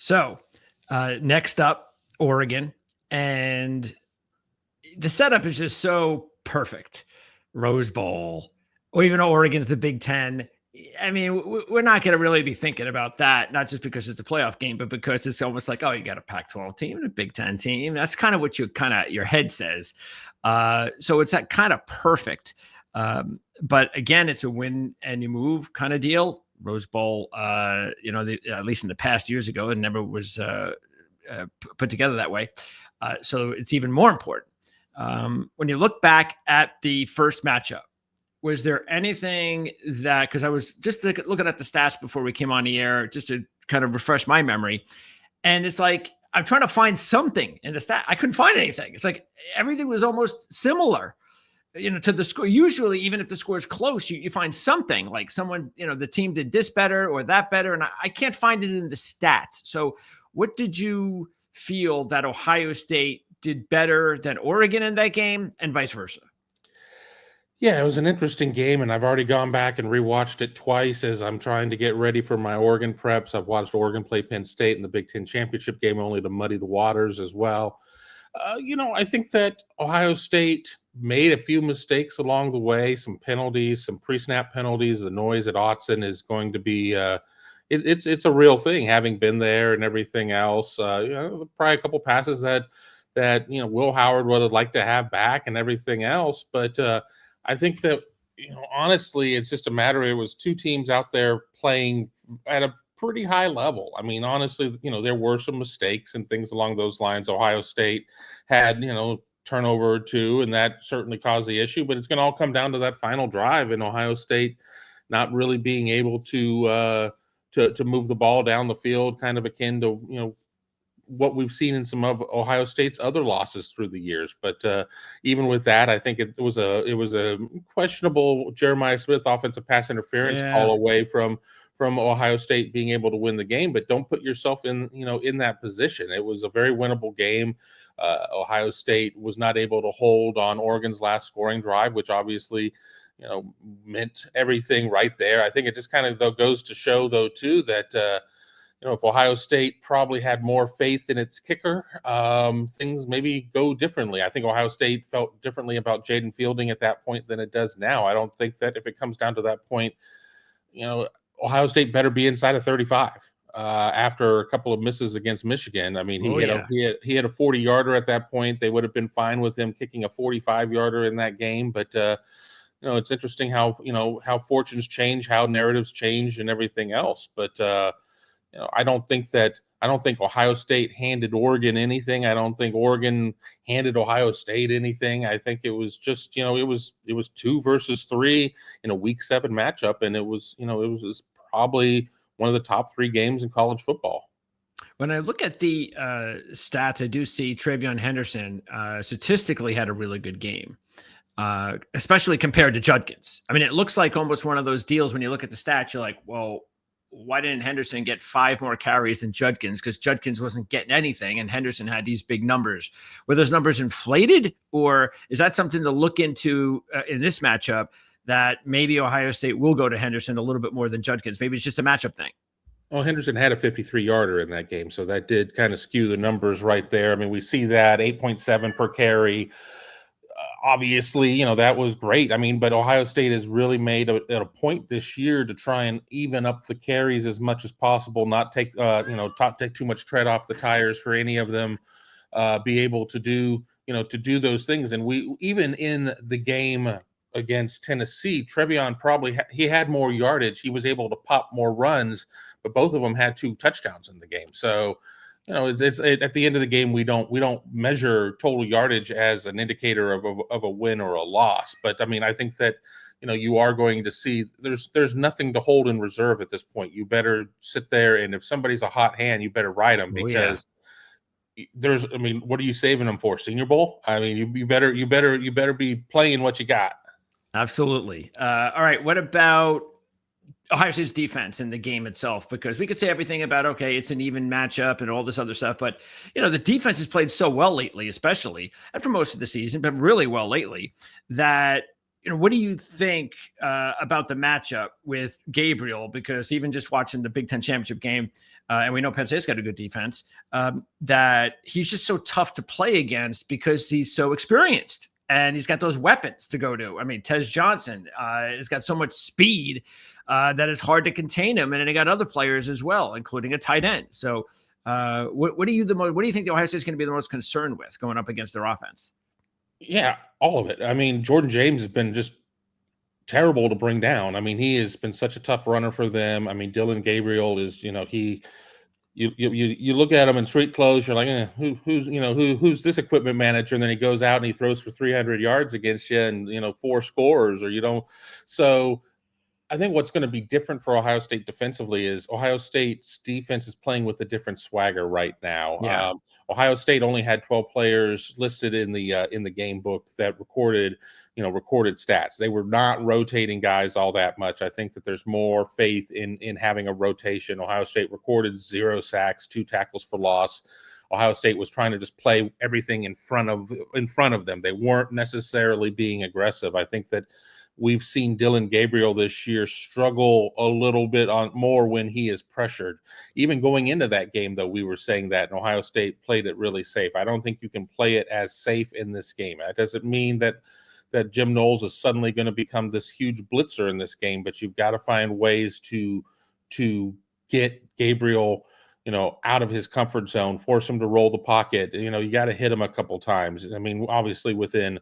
So next up, Oregon. And the setup is just so perfect. Rose Bowl, or even Oregon's the Big Ten. I mean, we're not going to really be thinking about that, not just because it's a playoff game, but because it's almost like, oh, you got a Pac-12 team and a Big Ten team. That's kind of what your head says. So it's that kind of perfect. But again, it's a win and you move kind of deal. Rose Bowl, at least in the past years ago, it never was put together that way. So it's even more important. When you look back at the first matchup, was there anything that, because I was just looking at the stats before we came on the air, just to kind of refresh my memory. And it's like, I'm trying to find something in the stat. I couldn't find anything. It's like everything was almost similar, to the score. Usually, even if the score is close, you find something like someone, the team did this better or that better. And I can't find it in the stats. So what did you feel that Ohio State did better than Oregon in that game and vice versa? Yeah, it was an interesting game, and I've already gone back and rewatched it twice as I'm trying to get ready for my Oregon preps. I've watched Oregon play Penn State in the Big Ten championship game only to muddy the waters as well. I think that Ohio State made a few mistakes along the way, some penalties, some pre-snap penalties. The noise at Autzen is going to be it's a real thing, having been there and everything else. Probably a couple passes that Will Howard would have liked to have back and everything else, but I think that, honestly, it's just a matter of it was two teams out there playing at a pretty high level. I mean, honestly, there were some mistakes and things along those lines. Ohio State had, turnover or two, and that certainly caused the issue. But it's going to all come down to that final drive, and Ohio State not really being able to move the ball down the field, kind of akin to, what we've seen in some of Ohio State's other losses through the years. But even with that, I think it was a questionable Jeremiah Smith offensive pass interference call away from Ohio State being able to win the game. But don't put yourself in that position. It was a very winnable game. Ohio State was not able to hold on Oregon's last scoring drive, which obviously meant everything right there. I think it just kind of goes to show, though, too, that if Ohio State probably had more faith in its kicker, things maybe go differently. I think Ohio State felt differently about Jaden Fielding at that point than it does now. I don't think that if it comes down to that point, Ohio State better be inside of 35 after a couple of misses against Michigan. I mean, he had a 40-yarder at that point. They would have been fine with him kicking a 45-yarder in that game, but it's interesting how fortunes change, how narratives change, and everything else. But I don't think Ohio State handed Oregon anything. I don't think Oregon handed Ohio State anything. I think it was just, it was 2 versus 3 in a Week 7 matchup, and it was probably one of the top 3 games in college football. When I look at the stats, I do see TreVeyon Henderson statistically had a really good game, especially compared to Judkins. I mean, it looks like almost one of those deals when you look at the stats, you're like, well, why didn't Henderson get 5 more carries than Judkins? Because Judkins wasn't getting anything, and Henderson had these big numbers. Were those numbers inflated, or is that something to look into in this matchup, that maybe Ohio State will go to Henderson a little bit more than Judkins? Maybe it's just a matchup thing. Well, Henderson had a 53-yarder in that game, so that did kind of skew the numbers right there. I mean, we see that 8.7 per carry. Obviously, that was great. I mean, but Ohio State has really made a point this year to try and even up the carries as much as possible, not take too much tread off the tires for any of them, be able to do those things. And we, even in the game against Tennessee, TreVeyon he had more yardage. He was able to pop more runs, but both of them had 2 touchdowns in the game. So, it's at the end of the game, we don't measure total yardage as an indicator of a win or a loss. But I mean, I think that you are going to see there's nothing to hold in reserve at this point. You better sit there, and if somebody's a hot hand, you better ride them, because what are you saving them for? Senior Bowl? I mean, you better be playing what you got. Absolutely. All right. What about Ohio State's defense in the game itself? Because we could say everything about, okay, it's an even matchup and all this other stuff, but the defense has played so well lately, especially, and for most of the season, but really well lately, that what do you think about the matchup with Gabriel? Because even just watching the Big Ten championship game, and we know Penn State's got a good defense, that he's just so tough to play against because he's so experienced and he's got those weapons to go to. I mean, Tez Johnson has got so much speed that it's hard to contain him, and then he got other players as well, including a tight end. So, what do you think the Ohio State's going to be the most concerned with going up against their offense? Yeah, all of it. I mean, Jordan James has been just terrible to bring down. I mean, he has been such a tough runner for them. I mean, Dylan Gabriel is, you look at him in street clothes, you're like, who's this equipment manager? And then he goes out and he throws for 300 yards against you and, 4 scores, or you don't. So I think what's going to be different for Ohio State defensively is Ohio State's defense is playing with a different swagger right now. Yeah. Ohio State only had 12 players listed in the game book that recorded stats. They were not rotating guys all that much. I think that there's more faith in having a rotation. Ohio State recorded 0 sacks, 2 tackles for loss. Ohio State was trying to just play everything in front of them. They weren't necessarily being aggressive. I think that we've seen Dylan Gabriel this year struggle a little bit more when he is pressured. Even going into that game, though, we were saying that, and Ohio State played it really safe. I don't think you can play it as safe in this game. That doesn't mean that Jim Knowles is suddenly going to become this huge blitzer in this game, but you've got to find ways to get Gabriel, out of his comfort zone, force him to roll the pocket. You got to hit him a couple times. I mean, obviously within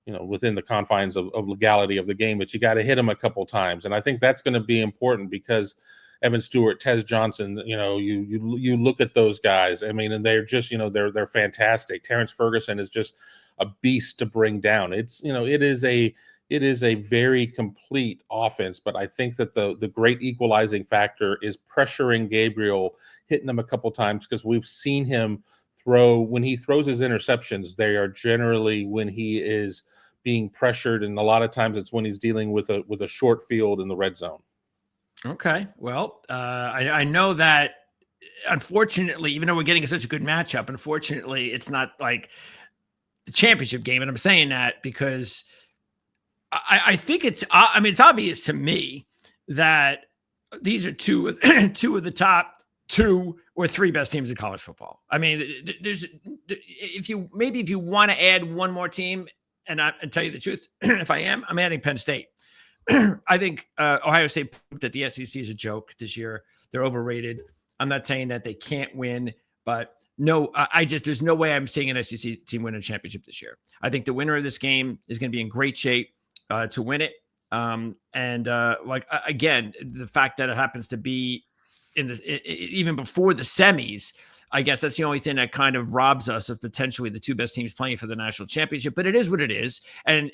the confines of legality of the game, but you got to hit him a couple times. And I think that's going to be important because Evan Stewart, Tez Johnson, you look at those guys. I mean, and they're just, they're fantastic. Terrence Ferguson is just a beast to bring down. It is a very complete offense, but I think that the great equalizing factor is pressuring Gabriel, hitting him a couple times, because we've seen him when he throws his interceptions, they are generally when he is being pressured, and a lot of times it's when he's dealing with a short field in the red zone. Okay, well, I know that unfortunately, even though we're getting such a good matchup, unfortunately, it's not like the championship game, and I'm saying that because I think it's obvious to me that these are two of the top 2 or 3 best teams in college football. I mean, if you want to add one more team, and tell you the truth, I'm adding Penn State. I think Ohio State proved that the SEC is a joke this year. They're overrated. I'm not saying that they can't win, but no, there's no way I'm seeing an SEC team win a championship this year. I think the winner of this game is going to be in great shape to win it. Again, the fact that it happens to be even before the semis, I guess that's the only thing that kind of robs us of potentially the 2 best teams playing for the national championship. But it is what it is, and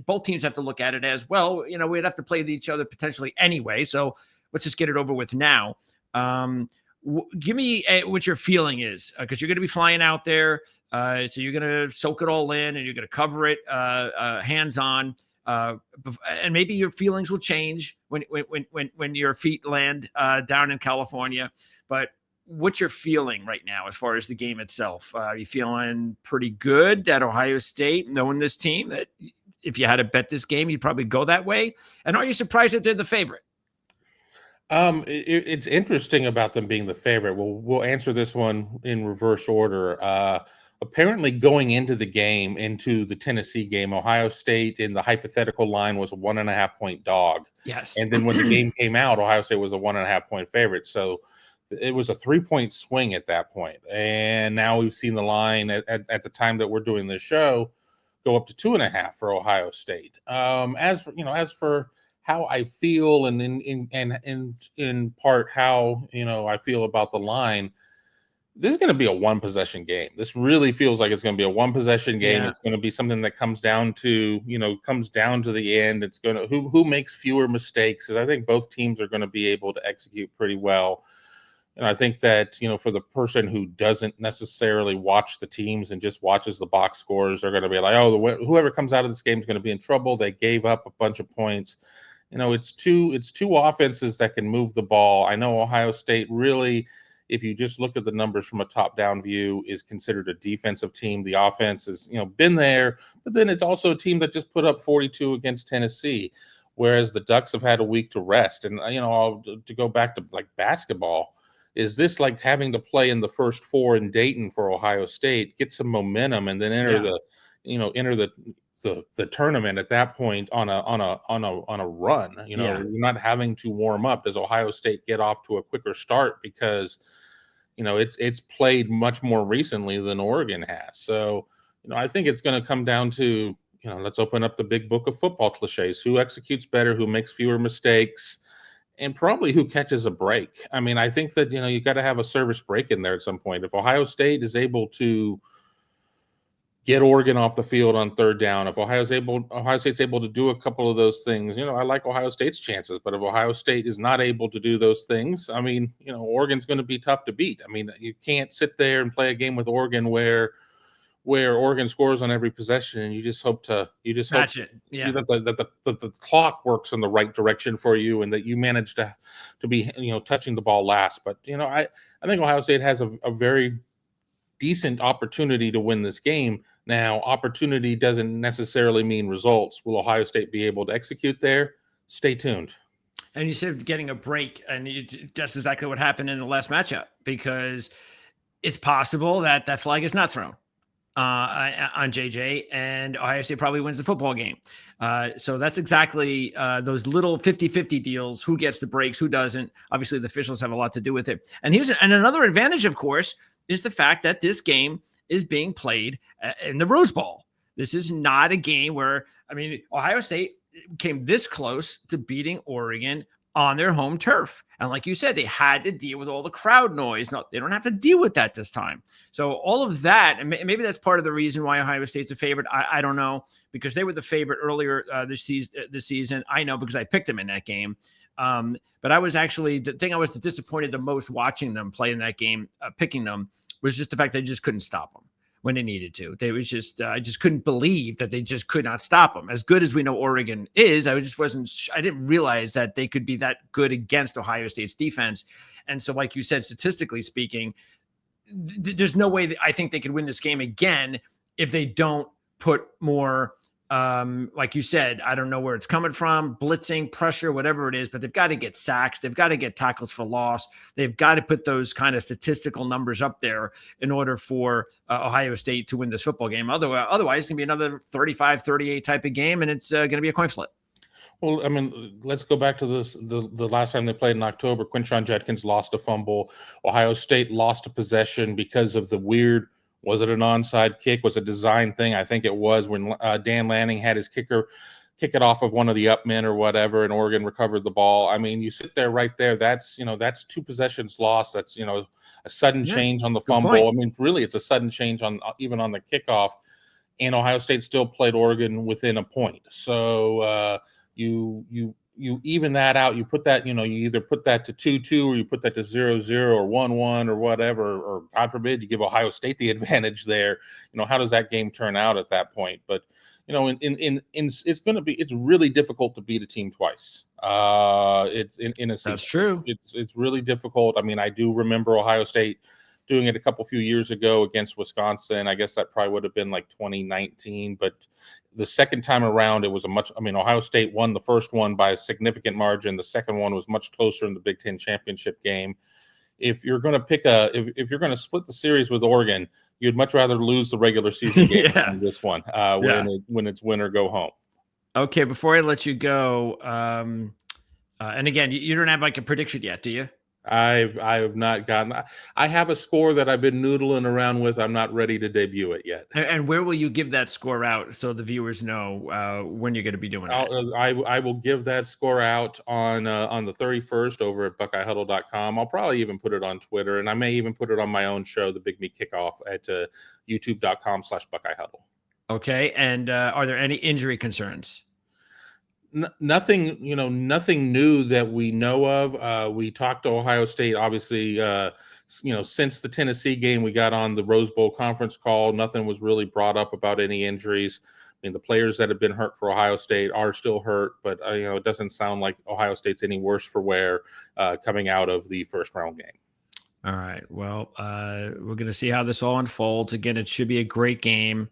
both teams have to look at it as well. We'd have to play each other potentially anyway, so let's just get it over with now. Give me what your feeling is, because you're going to be flying out there, so you're going to soak it all in, and you're going to cover it hands on. And maybe your feelings will change when your feet land down in California. But what's your feeling right now as far as the game itself? Are you feeling pretty good that Ohio State, knowing this team, that if you had to bet this game, you'd probably go that way? And are you surprised that they're the favorite? It's interesting about them being the favorite. We'll answer this one in reverse order. Apparently going into the Tennessee game, Ohio State in the hypothetical line was a 1.5-point dog. Yes. And then when the game came out, Ohio State was a 1.5-point favorite. So it was a 3-point swing at that point. And now we've seen the line at the time that we're doing this show go up to 2.5 for Ohio State. As for how I feel, and in part how I feel about the line, this is going to be a 1-possession game. This really feels like it's going to be a 1-possession game. Yeah. It's going to be something that comes down to the end. It's going to who makes fewer mistakes, because I think both teams are going to be able to execute pretty well. And I think that, for the person who doesn't necessarily watch the teams and just watches the box scores, they're going to be like, oh, whoever comes out of this game is going to be in trouble. They gave up a bunch of points. It's two offenses that can move the ball. I know Ohio State really if you just look at the numbers from a top-down view, is considered a defensive team. The offense has, been there, but then it's also a team that just put up 42 against Tennessee, whereas the Ducks have had a week to rest. And, to go back to like basketball, is this like having to play in the first four in Dayton for Ohio State, get some momentum, and then enter the tournament at that point on a run? You're not having to warm up. Does Ohio State get off to a quicker start because it's played much more recently than Oregon has? So I think it's going to come down to let's open up the big book of football cliches: who executes better, who makes fewer mistakes, and probably who catches a break. I mean, I think that you got to have a service break in there at some point. If Ohio State is able to get Oregon off the field on third down, if Ohio State's able to do a couple of those things, I like Ohio State's chances. But if Ohio State is not able to do those things, I mean, Oregon's going to be tough to beat. I mean, you can't sit there and play a game with Oregon where Oregon scores on every possession, and you just hope that the clock works in the right direction for you, and that you manage to be touching the ball last. But I think Ohio State has a very decent opportunity to win this game. Now, opportunity doesn't necessarily mean results. Will Ohio State be able to execute there? Stay tuned. And you said getting a break, and that's exactly what happened in the last matchup, because it's possible that flag is not thrown on JJ, and Ohio State probably wins the football game. So that's exactly those little 50-50 deals. Who gets the breaks, who doesn't? Obviously, the officials have a lot to do with it. And another advantage, of course, is the fact that this game is being played in the Rose Bowl. This is not a game where, Ohio State came this close to beating Oregon on their home turf. And like you said, they had to deal with all the crowd noise. No, they don't have to deal with that this time. So all of that, and maybe that's part of the reason why Ohio State's a favorite. I don't know, because they were the favorite earlier this season. I know because I picked them in that game. But I was actually, the thing I was disappointed the most watching them play in that game, picking them, was just the fact they just couldn't stop them when they needed to. They was just, I just couldn't believe that they just could not stop them. As good as we know Oregon is, I didn't realize that they could be that good against Ohio State's defense. And so, like you said, statistically speaking, there's no way that I think they could win this game again if they don't put more, like you said, I don't know where it's coming from, blitzing, pressure, whatever it is, but they've got to get sacks. They've got to get tackles for loss. They've got to put those kind of statistical numbers up there in order for Ohio State to win this football game. Otherwise, it's going to be another 35-38 type of game, and it's going to be a coin flip. Well, let's go back to the last time they played in October. Quinshon Judkins lost a fumble. Ohio State lost a possession because of the weird, was it an onside kick? Was it a design thing? I think it was, when Dan Lanning had his kicker kick it off of one of the up men or whatever, and Oregon recovered the ball. You sit there right there. That's two possessions lost. That's a sudden change on the fumble. Point. Really, it's a sudden change even on the kickoff, and Ohio State still played Oregon within a point. So you even that out. You put that, you either put that to 2-2 or you put that to 0-0 or 1-1 or whatever, or God forbid you give Ohio State the advantage there. How does that game turn out at that point? But it's really difficult to beat a team twice. In a season. That's true. It's really difficult. I do remember Ohio State doing it a few years ago against Wisconsin. I guess that probably would have been like 2019, but the second time around, it was Ohio State won the first one by a significant margin. The second one was much closer in the Big Ten championship game. If you're going to if you're going to split the series with Oregon, you'd much rather lose the regular season game than this one when it's win or go home. Okay, before I let you go, and again, you don't have like a prediction yet, do you? I have not gotten. I have a score that I've been noodling around with. I'm not ready to debut it yet. And where will you give that score out so the viewers know when you're going to be doing it? I will give that score out on the 31st over at BuckeyeHuddle.com. I'll probably even put it on Twitter, and I may even put it on my own show, the Big Meat Kickoff, at YouTube.com/BuckeyeHuddle. Okay, and are there any injury concerns? Nothing new that we know of. We talked to Ohio State, obviously, since the Tennessee game, we got on the Rose Bowl conference call. Nothing was really brought up about any injuries. The players that have been hurt for Ohio State are still hurt, but it doesn't sound like Ohio State's any worse for wear coming out of the first round game. All right. Well, we're going to see how this all unfolds. Again, it should be a great game,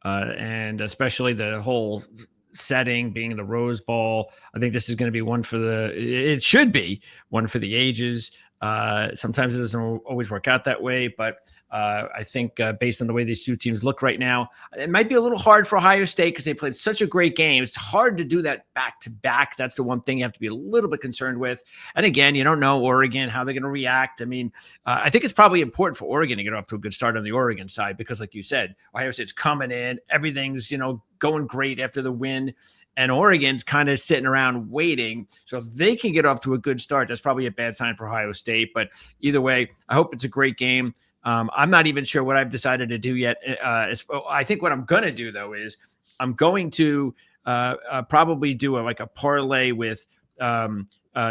and especially the whole setting being the Rose Bowl. I think this is going to be one for the. It should be one for the ages. Sometimes it doesn't always work out that way, but I think based on the way these two teams look right now, it might be a little hard for Ohio State because they played such a great game. It's hard to do that back to back. That's the one thing you have to be a little bit concerned with. And again, you don't know Oregon, how they're going to react. I mean, I think it's probably important for Oregon to get off to a good start on the Oregon side because, like you said, Ohio State's coming in, everything's going great after the win, and Oregon's kind of sitting around waiting. So if they can get off to a good start, that's probably a bad sign for Ohio State. But either way, I hope it's a great game. I'm not even sure what I've decided to do yet. I think what I'm going to do, though, is I'm going to probably do a parlay with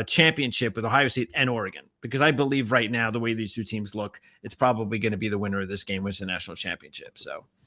championship with Ohio State and Oregon, because I believe right now, the way these two teams look, it's probably going to be the winner of this game wins the national championship. So